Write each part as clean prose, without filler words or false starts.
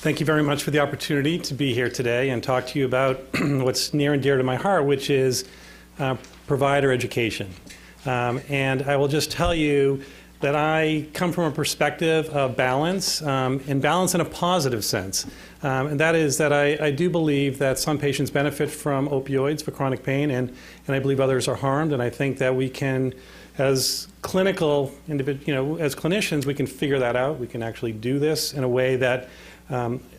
Thank you very much for the opportunity to be here today and talk to you about what's near and dear to my heart, which is provider education. And I will just tell you that I come from a perspective of balance, and balance in a positive sense. And that is that I do believe that some patients benefit from opioids for chronic pain, and I believe others are harmed. And I think that we can, as as clinicians, we can figure that out. We can actually do this in a way that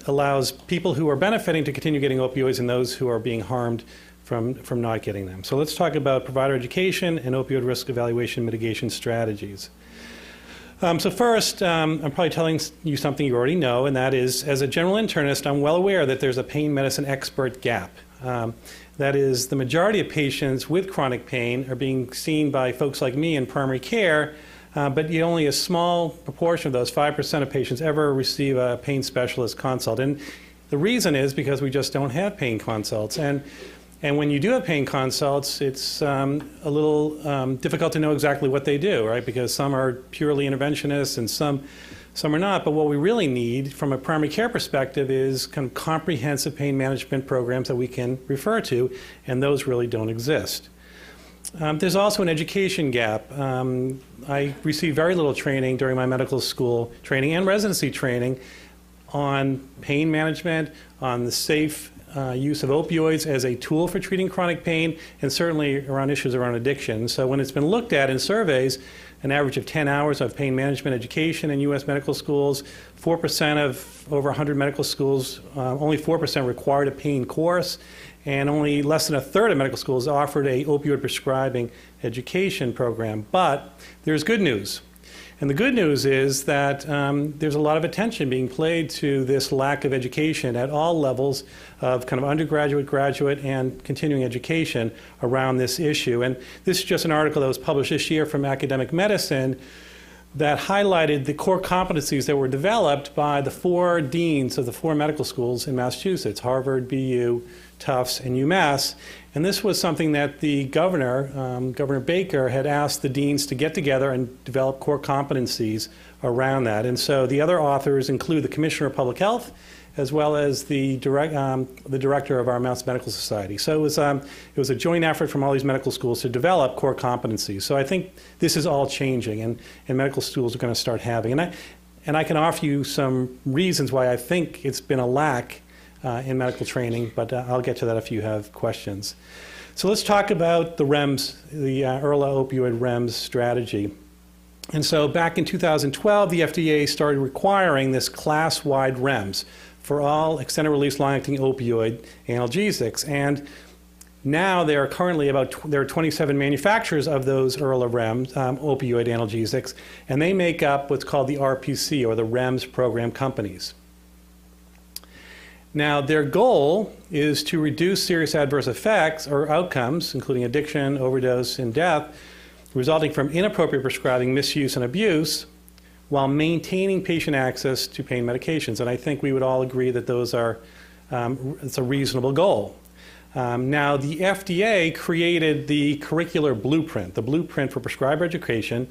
allows people who are benefiting to continue getting opioids and those who are being harmed from not getting them. So let's talk about provider education and opioid risk evaluation mitigation strategies. So first, I'm probably telling you something you already know, and that is, as a general internist, I'm well aware that there's a pain medicine expert gap. That is, the majority of patients with chronic pain are being seen by folks like me in primary care, but only a small proportion of those, 5% of patients, ever receive a pain specialist consult. And the reason is because we just don't have pain consults. And when you do have pain consults, it's a little difficult to know exactly what they do, right? Because some are purely interventionists and some are not. But what we really need from a primary care perspective is kind of comprehensive pain management programs that we can refer to, and those really don't exist. There's also an education gap. I received very little training during my medical school training and residency training on pain management, on the safe use of opioids as a tool for treating chronic pain, and certainly around issues around addiction. So when it's been looked at in surveys, an average of 10 hours of pain management education in U.S. medical schools, 4% of over 100 medical schools, only 4% required a pain course, and only less than a third of medical schools offered a opioid prescribing education program. But there's good news. And the good news is that there's a lot of attention being paid to this lack of education at all levels of kind of undergraduate, graduate, and continuing education around this issue. And this is just an article that was published this year from Academic Medicine that highlighted the core competencies that were developed by the 4 deans of the 4 medical schools in Massachusetts, Harvard, BU, Tufts, and UMass. And this was something that the governor, Governor Baker, had asked the deans to get together and develop core competencies around that. And so the other authors include the Commissioner of Public Health, as well as the director of our Mass Medical Society. So it was a joint effort from all these medical schools to develop core competencies. So I think this is all changing, and medical schools are going to start having. And I can offer you some reasons why I think it's been a lack in medical training, but I'll get to that if you have questions. So let's talk about the REMS, the ERLA opioid REMS strategy. And so back in 2012, the FDA started requiring this class-wide REMS for all extended-release long-acting opioid analgesics. And now there are currently there are 27 manufacturers of those ERLA REMS, opioid analgesics, and they make up what's called the RPC, or the REMS program companies. Now, their goal is to reduce serious adverse effects or outcomes, including addiction, overdose, and death, resulting from inappropriate prescribing, misuse, and abuse, while maintaining patient access to pain medications. And I think we would all agree that those are, it's a reasonable goal. Now, the FDA created the curricular blueprint, the blueprint for prescriber education,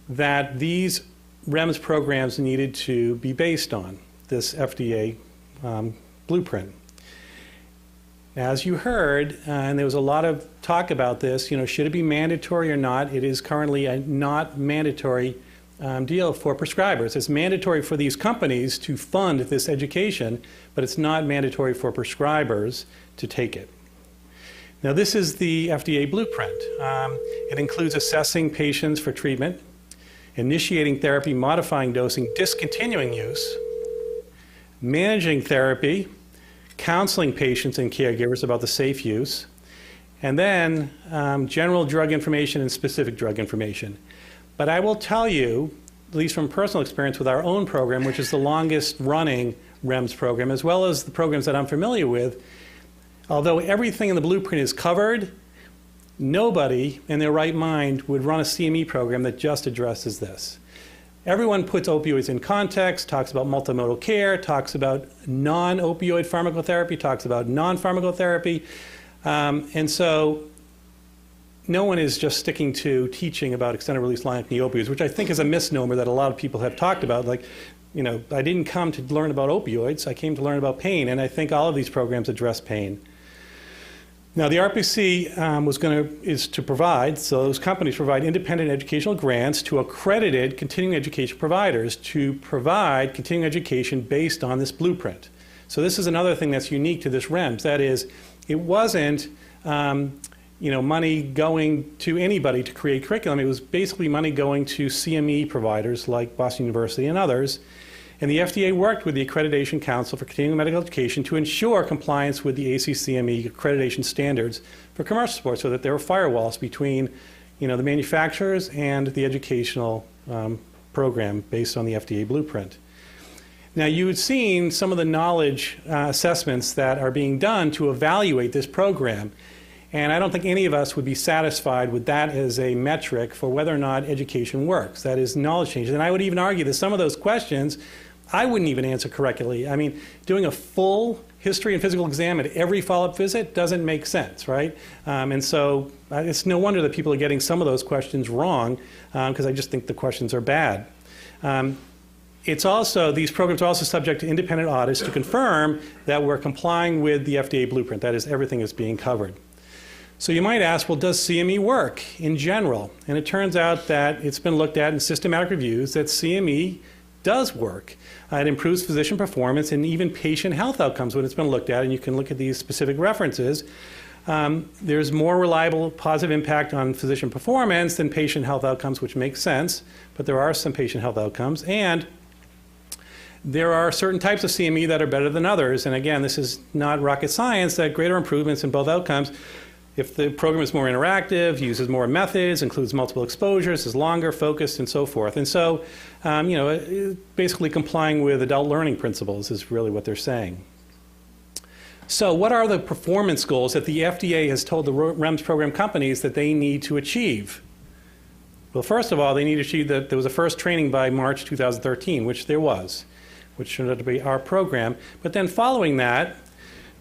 that these REMS programs needed to be based on, this FDA blueprint. As you heard, and there was a lot of talk about this, should it be mandatory or not? It is currently a not mandatory deal for prescribers. It's mandatory for these companies to fund this education, but it's not mandatory for prescribers to take it. Now, this is the FDA blueprint. It includes assessing patients for treatment, initiating therapy, modifying dosing, discontinuing use, managing therapy, counseling patients and caregivers about the safe use, and then general drug information and specific drug information. But I will tell you, at least from personal experience with our own program, which is the longest running REMS program, as well as the programs that I'm familiar with, although everything in the blueprint is covered, nobody in their right mind would run a CME program that just addresses this. Everyone puts opioids in context, talks about multimodal care, talks about non-opioid pharmacotherapy, talks about non-pharmacotherapy. And so no one is just sticking to teaching about extended release long-acting opioids, which I think is a misnomer that a lot of people have talked about. Like, you know, I didn't come to learn about opioids, I came to learn about pain, and I think all of these programs address pain. Now, the RPC is to provide, so those companies provide independent educational grants to accredited continuing education providers to provide continuing education based on this blueprint. So this is another thing that's unique to this REMS. That is, it wasn't money going to anybody to create curriculum. It was basically money going to CME providers like Boston University and others. And the FDA worked with the Accreditation Council for Continuing Medical Education to ensure compliance with the ACCME accreditation standards for commercial sports, so that there were firewalls between, the manufacturers and the educational program based on the FDA Blueprint. Now, you had seen some of the knowledge assessments that are being done to evaluate this program. And I don't think any of us would be satisfied with that as a metric for whether or not education works. That is knowledge change. And I would even argue that some of those questions I wouldn't even answer correctly. I mean, doing a full history and physical exam at every follow-up visit doesn't make sense, right? And so it's no wonder that people are getting some of those questions wrong, because I just think the questions are bad. These programs are also subject to independent audits to confirm that we're complying with the FDA Blueprint. That is, everything is being covered. So you might ask, well, does CME work in general? And it turns out that it's been looked at in systematic reviews that CME does work. It improves physician performance and even patient health outcomes when it's been looked at, and you can look at these specific references. There's more reliable positive impact on physician performance than patient health outcomes, which makes sense, but there are some patient health outcomes. And there are certain types of CME that are better than others. And again, this is not rocket science, that greater improvements in both outcomes. If the program is more interactive, uses more methods, includes multiple exposures, is longer, focused, and so forth. And so, basically complying with adult learning principles is really what they're saying. So what are the performance goals that the FDA has told the REMS program companies that they need to achieve? Well, first of all, they need to achieve that there was a first training by March 2013, which there was, which turned out to be our program. But then following that,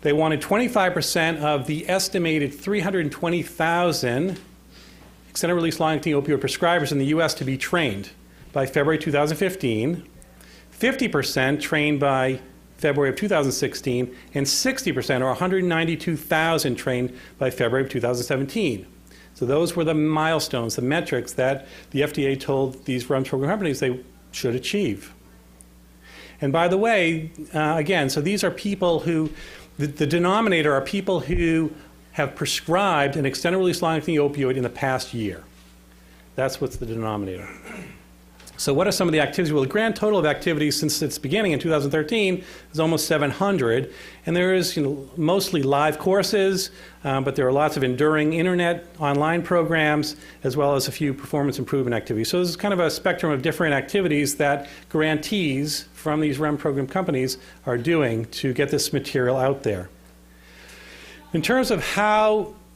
they wanted 25% of the estimated 320,000 extended release long-acting opioid prescribers in the U.S. to be trained by February 2015, 50% trained by February of 2016, and 60%, or 192,000, trained by February of 2017. So those were the milestones, the metrics that the FDA told these REMS program companies they should achieve. And by the way, again, so these are people who, the denominator are people who have prescribed an extended release long-acting opioid in the past year. That's what's the denominator. So what are some of the activities? Well, the grand total of activities since its beginning in 2013 is almost 700. And there is mostly live courses, but there are lots of enduring internet online programs, as well as a few performance improvement activities. So this is kind of a spectrum of different activities that grantees from these REM program companies are doing to get this material out there. In terms of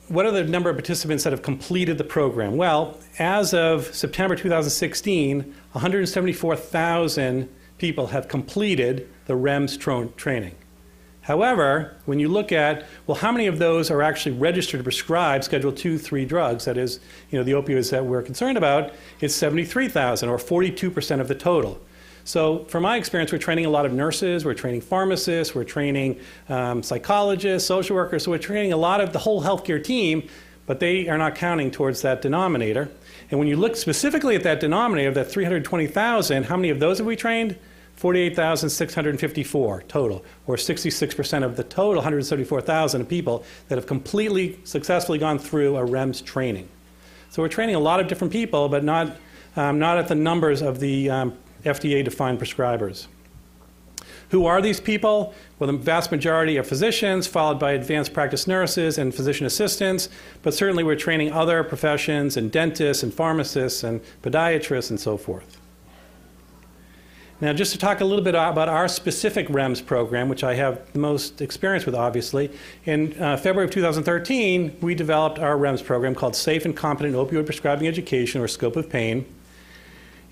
what are the number of participants that have completed the program? Well, as of September 2016, 174,000 people have completed the REMS training. However, when you look at, well, how many of those are actually registered to prescribe Schedule II, III drugs, that is, the opioids that we're concerned about, it's 73,000, or 42% of the total. So from my experience, we're training a lot of nurses, we're training pharmacists, we're training psychologists, social workers, so we're training a lot of the whole healthcare team, but they are not counting towards that denominator. And when you look specifically at that denominator, that 320,000, how many of those have we trained? 48,654 total, or 66% of the total 174,000 people that have completely successfully gone through a REMS training. So we're training a lot of different people, but not at the numbers of the FDA-defined prescribers. Who are these people? Well, the vast majority are physicians, followed by advanced practice nurses and physician assistants, but certainly we're training other professions, and dentists, and pharmacists, and podiatrists, and so forth. Now, just to talk a little bit about our specific REMS program, which I have the most experience with, obviously. In February of 2013, we developed our REMS program called Safe and Competent Opioid Prescribing Education, or Scope of Pain.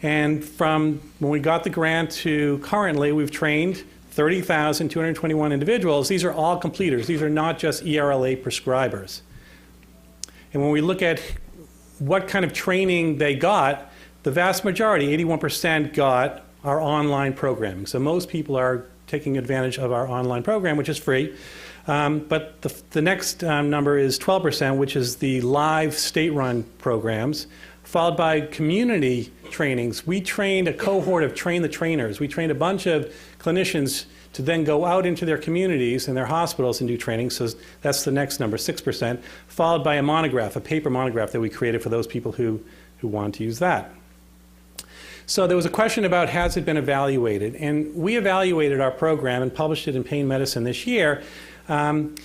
And from when we got the grant to currently, we've trained 30,221 individuals. These are all completers. These are not just ERLA prescribers. And when we look at what kind of training they got, the vast majority, 81%, got our online programming. So most people are taking advantage of our online program, which is free. But the next number is 12%, which is the live state-run programs, followed by community trainings. We trained a cohort of train the trainers. We trained a bunch of clinicians to then go out into their communities and their hospitals and do training. So that's the next number, 6%, followed by a monograph, a paper monograph that we created for those people who want to use that. So there was a question about, has it been evaluated? And we evaluated our program and published it in Pain Medicine this year. And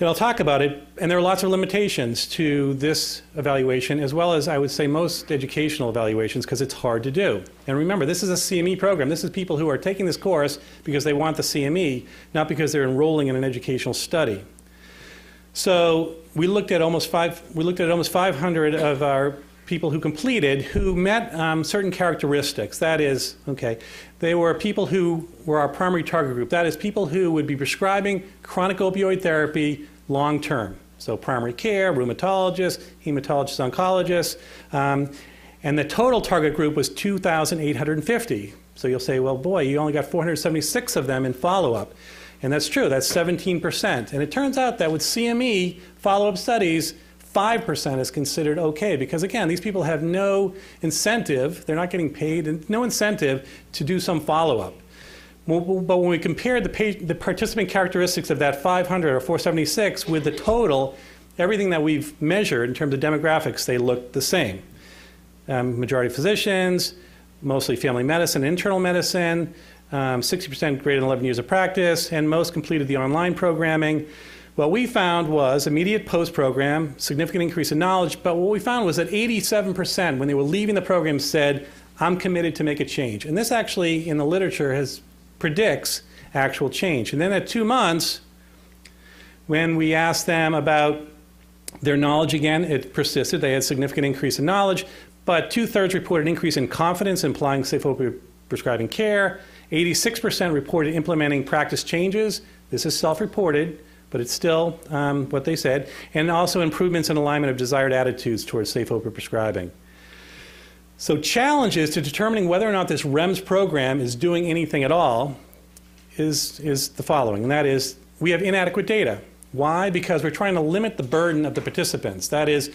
I'll talk about it, and there are lots of limitations to this evaluation, as well as, I would say, most educational evaluations, because it's hard to do. And remember, this is a CME program. This is people who are taking this course because they want the CME, not because they're enrolling in an educational study. So we looked at almost 500 of our people who completed who met certain characteristics. That is, okay, they were people who were our primary target group. That is, people who would be prescribing chronic opioid therapy long term. So primary care, rheumatologists, hematologists, oncologists. And the total target group was 2,850. So you'll say, well, boy, you only got 476 of them in follow-up. And that's true, that's 17%. And it turns out that with CME follow-up studies, 5% is considered okay, because again, these people have no incentive, they're not getting paid, and no incentive to do some follow-up. But when we compared the participant characteristics of that 500 or 476 with the total, everything that we've measured in terms of demographics, they look the same. Majority physicians, mostly family medicine, internal medicine, 60% greater than 11 years of practice, and most completed the online programming. What we found was immediate post-program, significant increase in knowledge, but what we found was that 87% when they were leaving the program said, I'm committed to make a change. And this actually, in the literature, predicts actual change. And then at 2 months, when we asked them about their knowledge again, it persisted. They had significant increase in knowledge, but 2/3 reported increase in confidence in applying safe opioid prescribing care. 86% reported implementing practice changes. This is self-reported, but it's still what they said, and also improvements in alignment of desired attitudes towards safe opioid prescribing. So challenges to determining whether or not this REMS program is doing anything at all is the following, and that is we have inadequate data. Why? Because we're trying to limit the burden of the participants. That is,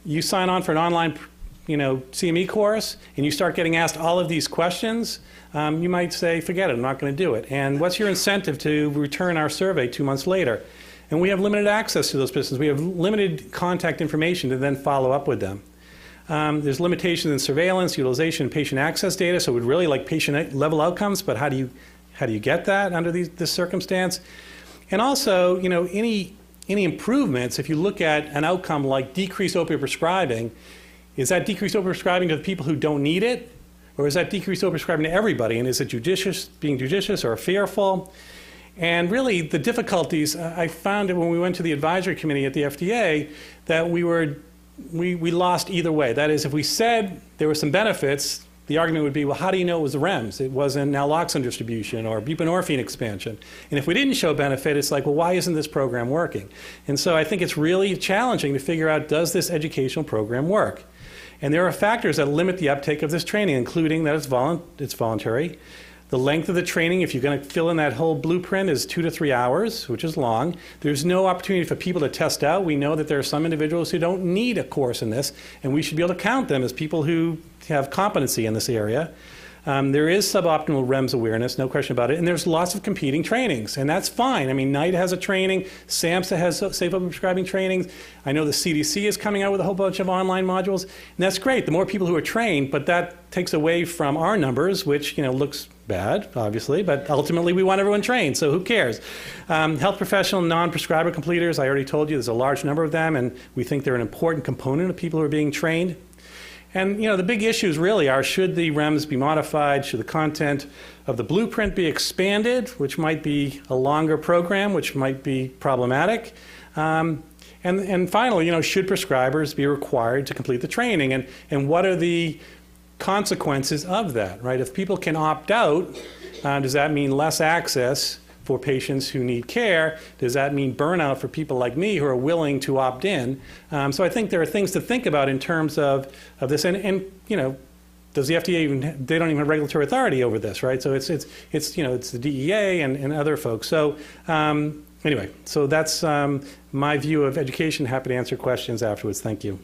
you sign on for an online CME course, and you start getting asked all of these questions, you might say, forget it, I'm not going to do it. And what's your incentive to return our survey 2 months later? And we have limited access to those participants. We have limited contact information to then follow up with them. There's limitations in surveillance, utilization, and patient access data, so we'd really like patient-level outcomes, but how do you get that under this circumstance? And also, any improvements, if you look at an outcome like decreased opioid prescribing, is that decreased opioid prescribing to the people who don't need it? Or is that decreased opioid prescribing to everybody? And is it being judicious or fearful? And really, the difficulties, I found it when we went to the advisory committee at the FDA, that we lost either way. That is, if we said there were some benefits, the argument would be, well, how do you know it was the REMS? It wasn't naloxone distribution or buprenorphine expansion. And if we didn't show benefit, it's like, well, why isn't this program working? And so I think it's really challenging to figure out, does this educational program work? And there are factors that limit the uptake of this training, including that it's voluntary. The length of the training, if you're going to fill in that whole blueprint, is 2 to 3 hours, which is long. There's no opportunity for people to test out. We know that there are some individuals who don't need a course in this, and we should be able to count them as people who have competency in this area. There is suboptimal REMS awareness, no question about it, and there's lots of competing trainings, and that's fine. I mean, NIDA has a training, SAMHSA has safe opioid prescribing trainings. I know the CDC is coming out with a whole bunch of online modules, and that's great, the more people who are trained, but that takes away from our numbers, which looks bad, obviously, but ultimately we want everyone trained, so who cares? Health professional non-prescriber completers, I already told you there's a large number of them, and we think they're an important component of people who are being trained. And the big issues really are, should the REMS be modified? Should the content of the blueprint be expanded, which might be a longer program, which might be problematic? And finally, should prescribers be required to complete the training? And what are the consequences of that, right? If people can opt out, does that mean less access for patients who need care? Does that mean burnout for people like me who are willing to opt in? So I think there are things to think about in terms of this. And you know, does the FDA even, they don't even have regulatory authority over this, right? So it's you know, it's the DEA and other folks. So anyway, so that's my view of education. Happy to answer questions afterwards. Thank you.